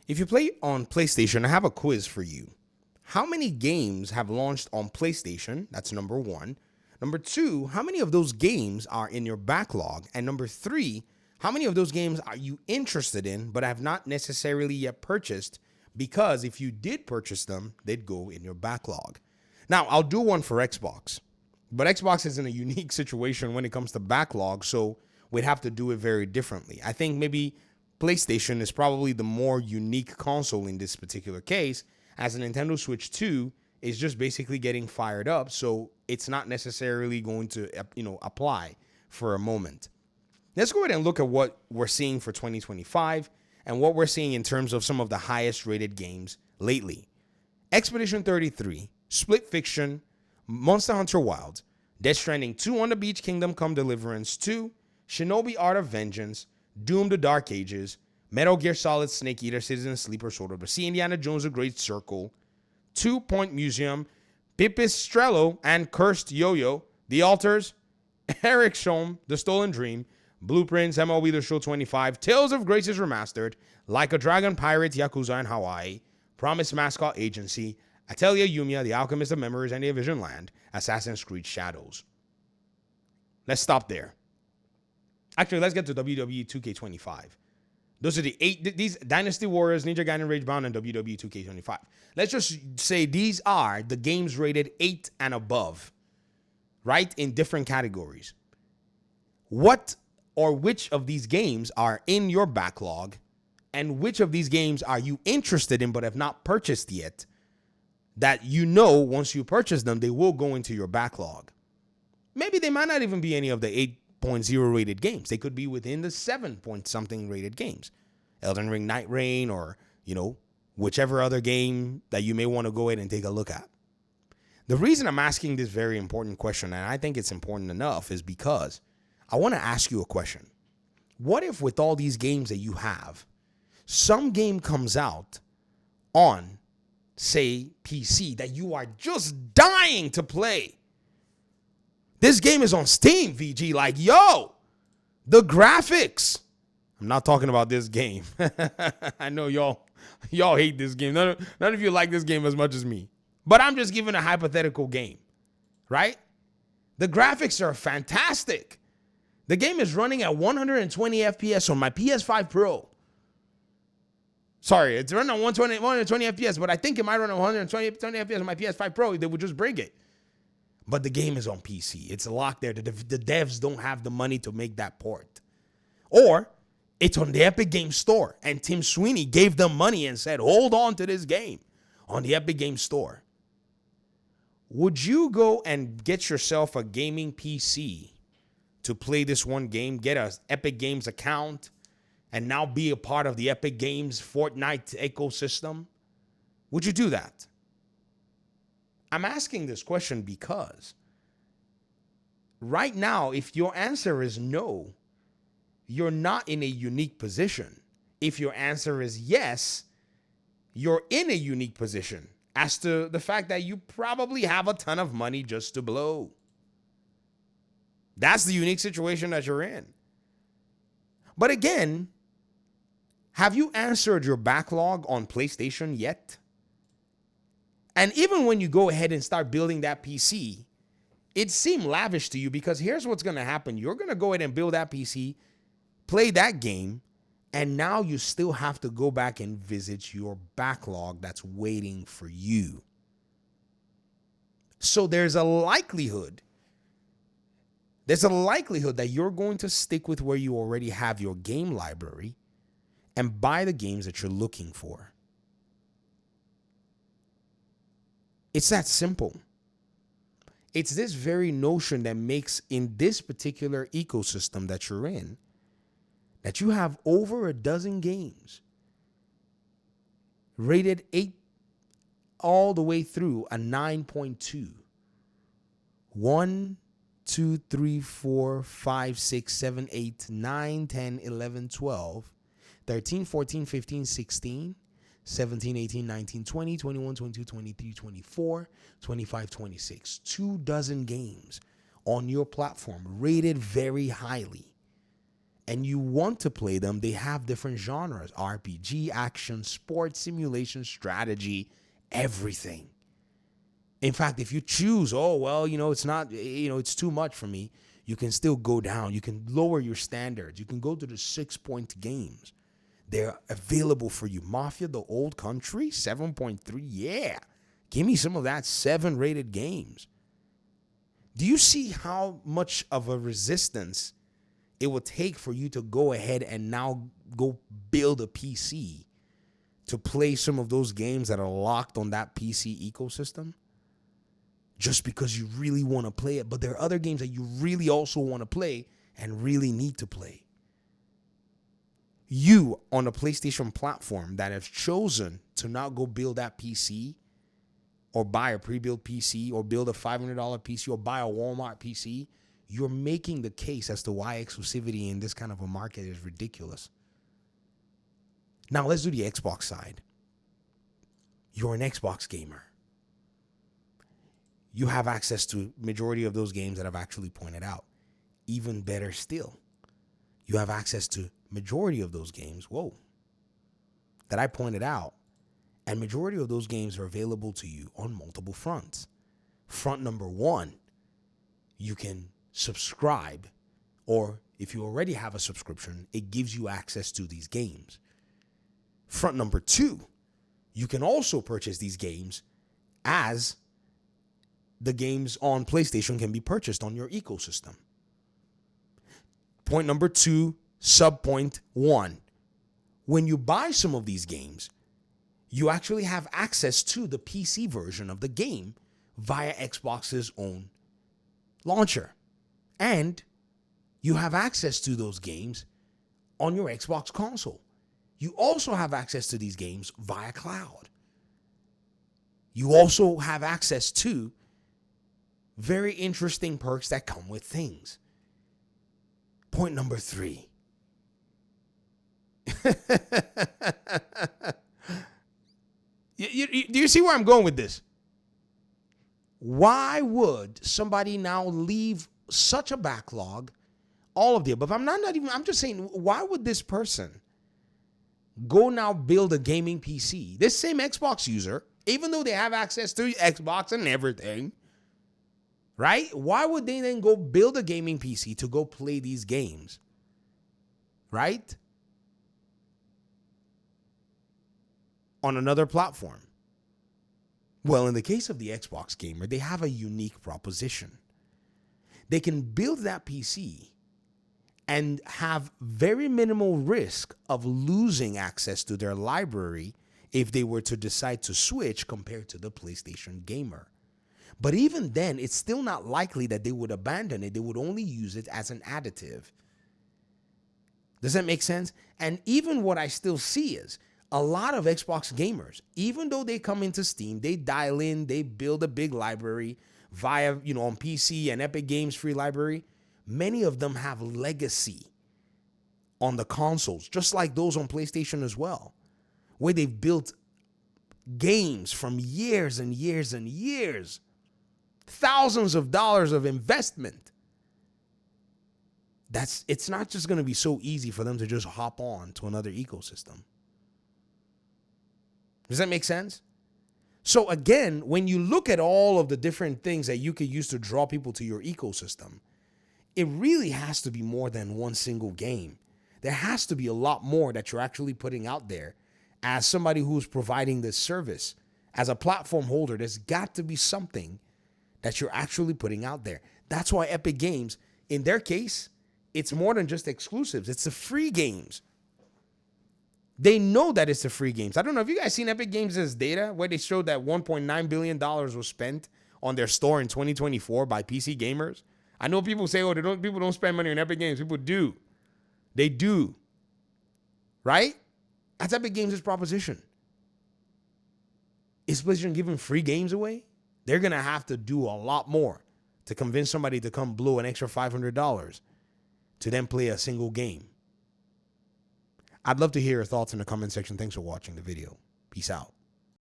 If you play on PlayStation, I have a quiz for you. How many games have launched on PlayStation? That's number one. Number two, how many of those games are in your backlog? And number three, how many of those games are you interested in but have not necessarily yet purchased? Because if you did purchase them, they'd go in your backlog. Now, I'll do one for Xbox, but Xbox is in a unique situation when it comes to backlog, so we'd have to do it very differently. I think maybe PlayStation is probably the more unique console in this particular case, as a Nintendo Switch 2 is just basically getting fired up, so it's not necessarily going to, apply for a moment. Let's go ahead and look at what we're seeing for 2025 and what we're seeing in terms of some of the highest rated games lately. Expedition 33, Split Fiction, Monster Hunter Wilds, Death Stranding 2 on the Beach, Kingdom Come Deliverance 2, Shinobi Art of Vengeance, Doom the Dark Ages, Metal Gear Solid Snake Eater, Citizen Sleeper, Sword of the Sea, Indiana Jones The Great Circle, 2 Point Museum, Pipistrello and Cursed Yo-Yo, The Altars, Eric Shom, The Stolen Dream, Blueprints, MLB The Show 25, Tales of Graces Remastered, Like a Dragon Pirate, Yakuza in Hawaii, Promise Mascot Agency, Atelier Yumiya, The Alchemist of Memories and the Vision Land, Assassin's Creed Shadows. Let's stop there. Actually, let's get to WWE 2K25. Those are these Dynasty Warriors, Ninja Gaiden Rage Bound, and WWE 2K25. Let's just say these are the games rated 8 and above, right? In different categories. What or which of these games are in your backlog, and which of these games are you interested in but have not purchased yet, that once you purchase them, they will go into your backlog? Maybe they might not even be any of the 8.0 rated games. They could be within the 7 point something rated games. Elden Ring, Night Rain, or, whichever other game that you may want to go ahead and take a look at. The reason I'm asking this very important question, and I think it's important enough, is because I want to ask you a question. What if with all these games that you have, some game comes out on, say, PC that you are just dying to play? This game is on Steam, VG. Like, yo, the graphics. I'm not talking about this game. I know y'all hate this game. None of you like this game as much as me. But I'm just giving a hypothetical game, right? The graphics are fantastic. The game is running at 120 FPS on my PS5 Pro. Sorry, it's running on 120 FPS, but I think it might run at 120 FPS on my PS5 Pro. They would just bring it. But the game is on PC. It's locked there. The devs don't have the money to make that port. Or it's on the Epic Games Store, and Tim Sweeney gave them money and said, hold on to this game on the Epic Games Store. Would you go and get yourself a gaming PC to play this one game, get an Epic Games account, and now be a part of the Epic Games Fortnite ecosystem? Would you do that? I'm asking this question because right now, if your answer is no, you're not in a unique position. If your answer is yes, you're in a unique position as to the fact that you probably have a ton of money just to blow. That's the unique situation that you're in. But again, have you answered your backlog on PlayStation yet? And even when you go ahead and start building that PC, it seemed lavish to you because here's what's going to happen. You're going to go ahead and build that PC, play that game, and now you still have to go back and visit your backlog that's waiting for you. So there's a likelihood that you're going to stick with where you already have your game library and buy the games that you're looking for. It's that simple. It's this very notion that makes, in this particular ecosystem that you're in, that you have over a dozen games rated 8 all the way through a 9.2. 1, 2, 3, 4, 5, 6, 7, 8, 9, 10, 11, 12, 13, 14, 15, 16, 17, 18, 19, 20, 21, 22, 23, 24, 25, 26. 2 dozen games on your platform rated very highly. and you want to play them, they have different genres: RPG, action, sports, simulation, strategy, everything. In fact, if you choose, oh, well, it's not, it's too much for me, you can still go down. You can lower your standards. You can go to the 6-point games. They're available for you. Mafia, the Old Country, 7.3. Yeah. Give me some of that 7-rated games. Do you see how much of a resistance it will take for you to go ahead and now go build a PC to play some of those games that are locked on that PC ecosystem? Just because you really want to play it. But there are other games that you really also want to play and really need to play. You, on a PlayStation platform that has chosen to not go build that PC or buy a pre-built PC or build a $500 PC or buy a Walmart PC, you're making the case as to why exclusivity in this kind of a market is ridiculous. Now, let's do the Xbox side. You're an Xbox gamer. You have access to majority of those games that I've actually pointed out. Even better still, you have access to majority of those games, that I pointed out. And majority of those games are available to you on multiple fronts. Front number one, you can subscribe, or if you already have a subscription, it gives you access to these games. Front number two, you can also purchase these games as the games on PlayStation can be purchased on your ecosystem. Point number two, subpoint one. When you buy some of these games, you actually have access to the PC version of the game via Xbox's own launcher. And you have access to those games on your Xbox console. You also have access to these games via cloud. You also have access to very interesting perks that come with things. Point number three. Do you see where I'm going with this? Why would somebody now leave such a backlog? All of the above. I'm just saying, why would this person go now build a gaming PC? This same Xbox user, even though they have access to Xbox and everything, right? Why would they then go build a gaming PC to go play these games? Right? On another platform. Well, in the case of the Xbox gamer, they have a unique proposition. They can build that PC and have very minimal risk of losing access to their library if they were to decide to switch compared to the PlayStation gamer. But even then, it's still not likely that they would abandon it. They would only use it as an additive. Does that make sense? And even what I still see is a lot of Xbox gamers, even though they come into Steam, they dial in, they build a big library via, on PC and Epic Games free library. Many of them have legacy on the consoles, just like those on PlayStation as well, where they've built games from years and years and years, thousands of dollars of investment. It's not just going to be so easy for them to just hop on to another ecosystem. Does that make sense? So again, when you look at all of the different things that you could use to draw people to your ecosystem, it really has to be more than one single game. There has to be a lot more that you're actually putting out there as somebody who's providing this service. As a platform holder, there's got to be something that you're actually putting out there. That's why Epic Games, in their case, it's more than just exclusives. It's the free games. They know that it's the free games. I don't know if you guys seen Epic Games' data where they showed that $1.9 billion was spent on their store in 2024 by PC gamers. I know people say, people don't spend money on Epic Games. People do. They do. Right? That's Epic Games' proposition. Is PlayStation giving free games away? They're going to have to do a lot more to convince somebody to come blow an extra $500 to then play a single game. I'd love to hear your thoughts in the comment section. Thanks for watching the video. Peace out.